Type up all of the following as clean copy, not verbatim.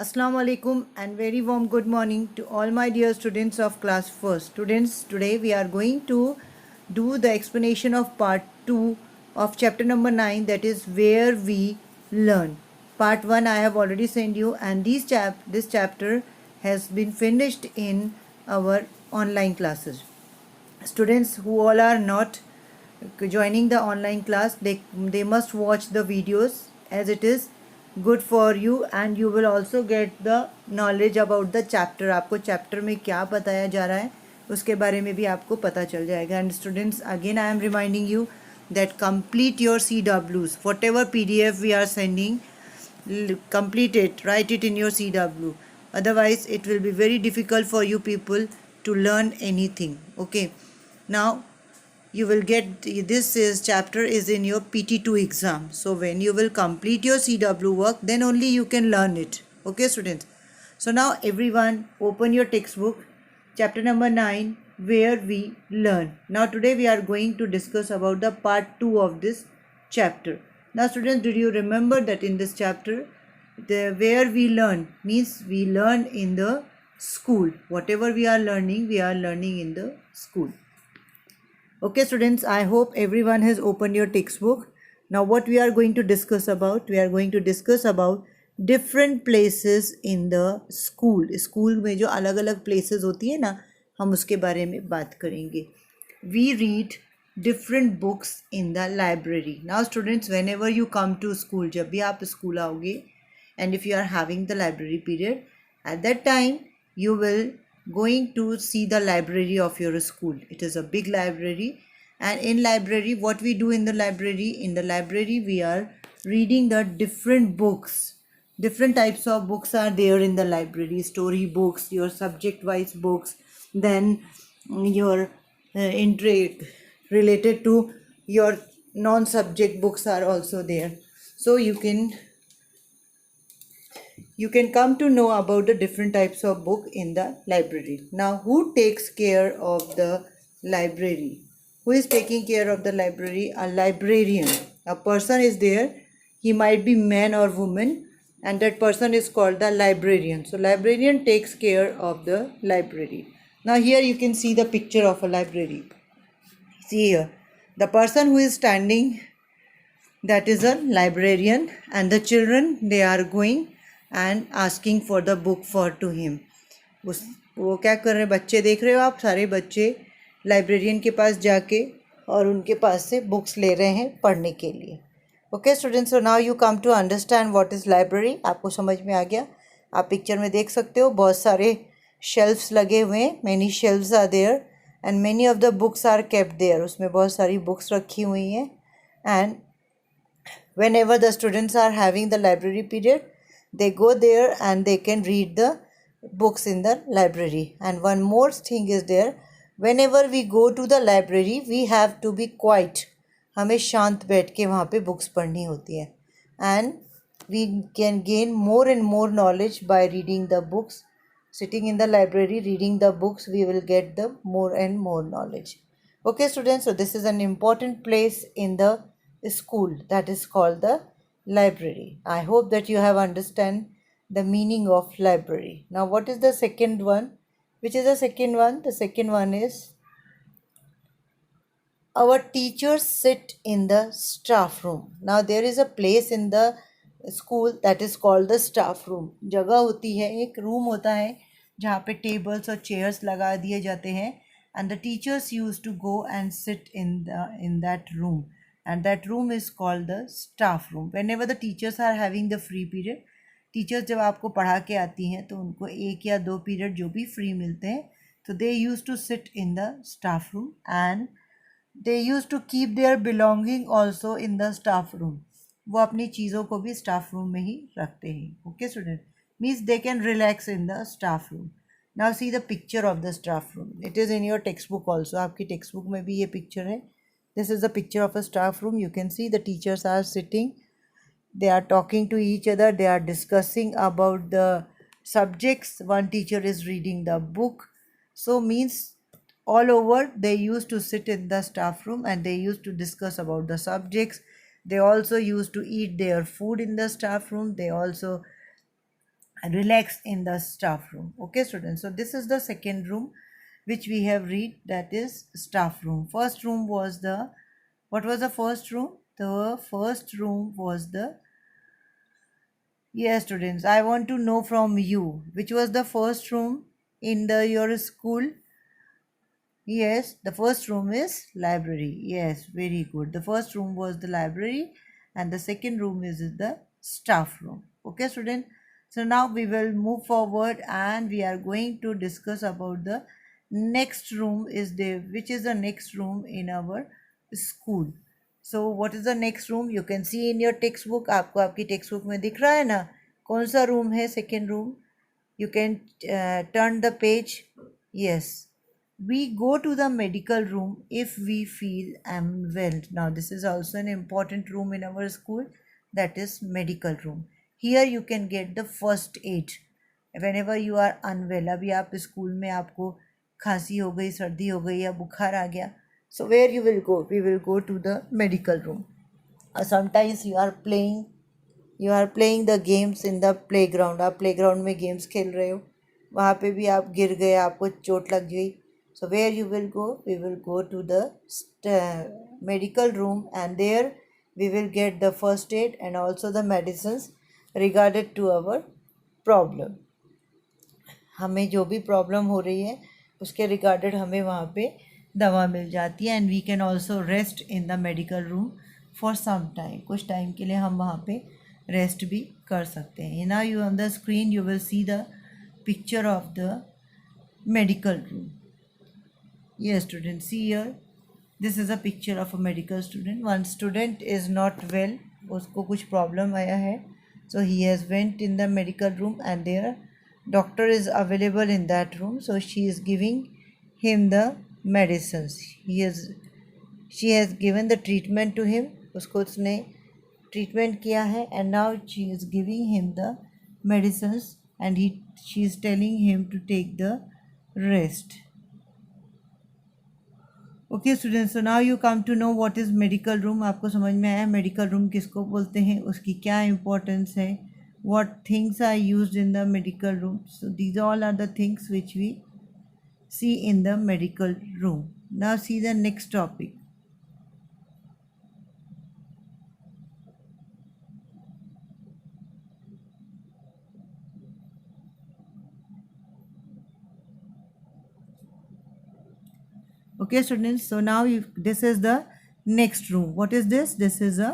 Assalamu alaikum and very warm good morning to all my dear students of class 1st. Students, today we are going to do the explanation of part 2 of chapter number 9, that is where we learn. Part 1 I have already sent you, and this chapter has been finished in our online classes. Students who all are not joining the online class, they must watch the videos, as it is good for you and you will also get the knowledge about the chapter. आपको chapter में क्या बताया जा रहा है उसके बारे में भी आपको पता चल जाएगा. And students, again I am reminding you that complete your CWs. Whatever PDF we are sending, complete it, write it in your CW. Otherwise it will be very difficult for you people to learn anything. Okay, now you will get this is chapter is in your PT2 exam. So when you will complete your CW work, then only you can learn it. Okay students, so now everyone open your textbook, chapter number 9, where we learn. Now today we are going to discuss about the part 2 of this chapter. Now students, did you remember that in this chapter the where we learn means we learn in the school. Whatever we are learning in the school. Okay students, I hope everyone has opened your textbook. Now what we are going to discuss about, we are going to discuss about different places in the school. School में जो अलग अलग places होती है ना, हम उसके बारे में बात करेंगे. We read different books in the library. Now students, whenever you come to school, जब भी आप school आओगे, and if you are having the library period, at that time you will going to see the library of your school. It is a big library, and in library what we do in the library we are reading the different books. Different types of books are there in the library. Story books, your subject wise books, then your intrigue related to your non subject books are also there. So you can come to know about the different types of book in the library. Now, who takes care of the library? Who is taking care of the library? A librarian. A person is there. He might be man or woman, and that person is called the librarian. So, librarian takes care of the library. Now, here you can see the picture of a library. See here, the person who is standing, that is a librarian, and the children, they are going and asking for the book for to him. वो क्या कर रहे हैं, बच्चे देख रहे हो आप, सारे बच्चे लाइब्रेरियन के पास जाके और उनके पास से बुक्स ले रहे हैं पढ़ने के लिए. Okay students, so now you come to understand what is library. आपको समझ में आ गया. आप पिक्चर में देख सकते हो बहुत सारे शेल्फ्स लगे हुए हैं. Many shelfs are there and many of the books are kept there. उसमें बहुत सारी बुक्स रखी हुई हैं. And whenever the students are having the library period, they go there and they can read the books in the library. And one more thing is there, whenever we go to the library we have to be quiet. हमें शांत बैठ के वहाँ पे books पढ़नी होती है. And we can gain more and more knowledge by reading the books. Sitting in the library reading the books, we will get the more and more knowledge. Okay students, so this is an important place in the school, that is called the library. I hope that you have understand the meaning of library. Now what is the second one? Which is the second one? The second one is our teachers sit in the staff room. Now there is a place in the school that is called the staff room. जगह होती है, एक room होता है जहाँ पे tables और chairs लगा दिए जाते हैं, and the teachers used to go and sit in that room, and that room is called the staff room. Whenever the teachers are having the free period, teachers जब आपको पढ़ा के आती हैं तो उनको 1 या 2 पीरियड जो भी फ्री मिलते हैं, तो they use to sit in the staff room and they use to keep their belonging also in the staff room. वो अपनी चीज़ों को भी स्टाफ रूम में ही रखते हैं. Okay student, means they can relax in the staff room. Now see the picture of the staff room. It is in your text book also. आपकी text book में भी ये पिक्चर है. This is the picture of a staff room. You can see the teachers are sitting. They are talking to each other. They are discussing about the subjects. One teacher is reading the book. So means all over they used to sit in the staff room and they used to discuss about the subjects. They also used to eat their food in the staff room. They also relax in the staff room. Okay, students, so this is the second room which we have read, that is staff room. First room was the, what was the first room? The first room was the, yes students, I want to know from you, which was the first room in the your school? Yes, the first room is library. Yes, very good. The first room was the library and the second room is the staff room. Okay, student. So now we will move forward and we are going to discuss about the next room is there, which is the next room in our school. So what is the next room? You can see in your textbook. आपको आपकी textbook में दिख रहा है ना कौन सा room है second room? You can turn the page. Yes, we go to the medical room if we feel unwell. Now this is also an important room in our school, that is medical room. Here you can get the first aid whenever you are unwell. अभी आप school में आपको खांसी हो गई, सर्दी हो गई या बुखार आ गया, so where you will go? We will go to the medical room. Sometimes you are playing the games in the playground. आप playground में games खेल रहे हो, वहाँ पे भी आप गिर गए, आपको चोट लग गई, so where you will go? We will go to the medical room and there we will get the first aid and also the medicines regarded to our problem. हमें जो भी प्रॉब्लम हो रही है उसके रिगार्डेड हमें वहाँ पे दवा मिल जाती है and we can also rest in the medical room for some time. कुछ टाइम के लिए हम वहाँ पे रेस्ट भी कर सकते हैं. Now you on the screen you will see the picture of the medical room. Yes, students, see here. This is a picture of a medical student. One student is not well. उसको कुछ problem आया है. So he has went in the medical room and their doctor is available in that room. So she is giving him the medicines. She has given the treatment to him. उसको उसने treatment किया है and now she is giving him the medicines and she is telling him to take the rest. Okay students, so now you come to know what is medical room. आपको समझ में आया medical room किसको बोलते हैं, उसकी क्या importance है, what things are used in the medical room. So these all are the things which we see in the medical room. Now see the next topic. Okay students, so now this is the next room. What is this? This is a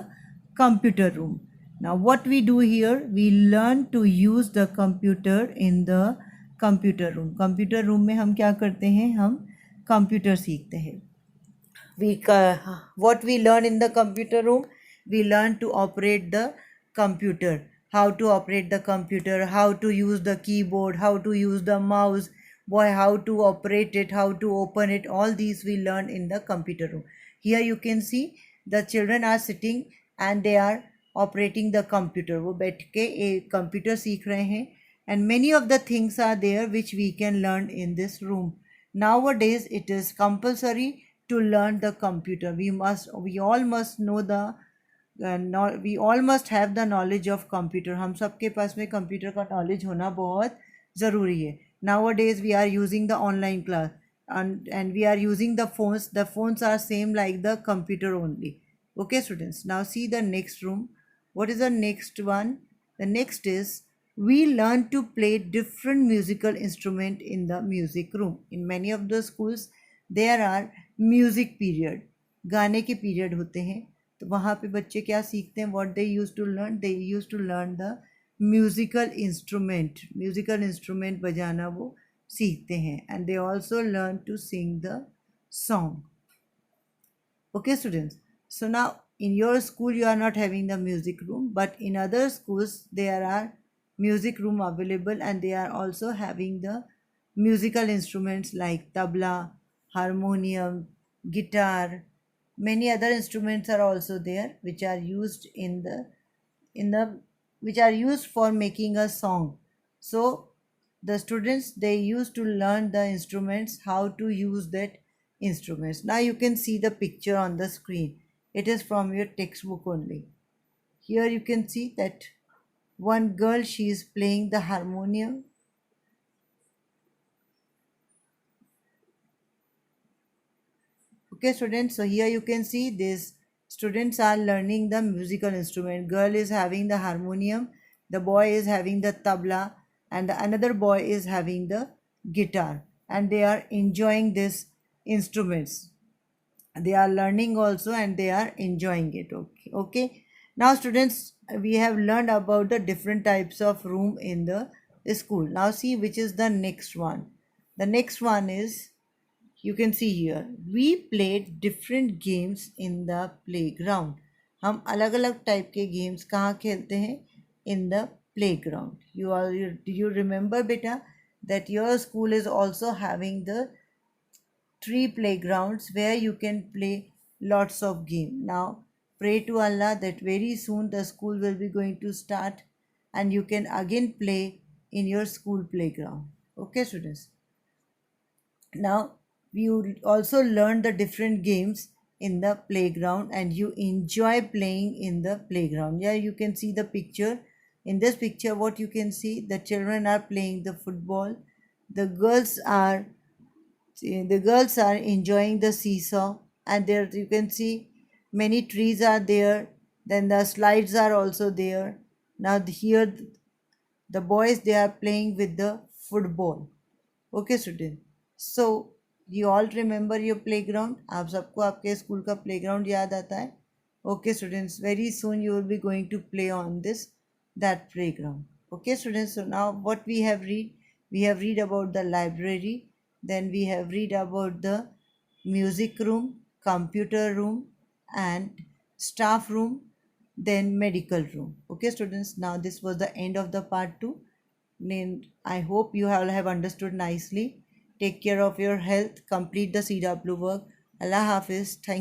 computer room. Now what we do here, we learn to use the computer in the computer room. Computer room में हम क्या करते हैं, हम computer सीखते हैं. What we learn in the computer room, we learn to operate the computer, how to operate the computer, how to use the keyboard, how to use the mouse, how to operate it, how to open it. All these we learn in the computer room. Here you can see the children are sitting and they are operating the computer. वो बैठ के एक computer सीख रहे हैं and many of the things are there which we can learn in this room. Nowadays it is compulsory to learn the computer. We all must know the we all must have the knowledge of computer. हम सबके पास में computer का knowledge होना बहुत ज़रूरी है. Nowadays we are using the online class and we are using the phones. The phones are same like the computer only. Okay students, now see the next room. What is the next one? The next is we learn to play different musical instrument in the music room. In many of the schools there are music period, गाने के period होते हैं. तो वहाँ पे बच्चे क्या सीखते हैं, what they used to learn, they used to learn the musical instrument बजाना वो सीखते हैं and they also learn to sing the song. Okay students, so now in your school you are not having the music room, but in other schools there are music room available and they are also having the musical instruments like tabla, harmonium, guitar. Many other instruments are also there which are used which are used for making a song. So the students, they used to learn the instruments, how to use that instruments. Now you can see the picture on the screen. It is from your textbook only. Here you can see that one girl, she is playing the harmonium. Okay, students, so here you can see these students are learning the musical instrument. Girl is having the harmonium, the boy is having the tabla, and the another boy is having the guitar, and they are enjoying these instruments. They are learning also and they are enjoying it. Okay, now students, we have learned about the different types of room in the school. Now see which is the next one. The next one is, you can see here, we played different games in the playground. हम अलग अलग type के games कहाँ खेलते हैं? In the playground. Do you remember beta that your school is also having the three playgrounds where you can play lots of game. Now pray to Allah that very soon the school will be going to start and you can again play in your school playground. Okay, students. Now you also learn the different games in the playground and you enjoy playing in the playground. Yeah, you can see the picture. In this picture, what you can see, the children are playing the football. The girls are the girls are enjoying the seesaw, and there you can see many trees are there. Then the slides are also there. Now here the boys, they are playing with the football. Okay student, so you all remember your playground? आप सबको आपके school का playground याद आता है? Okay students, very soon you will be going to play on this that playground. Okay students, so now what we have read about the library, then we have read about the music room, computer room, and staff room, then medical room. Okay students, now this was the end of the part 2. I hope you all have understood nicely. Take care of your health, complete the CW work. Allah Hafiz. Thank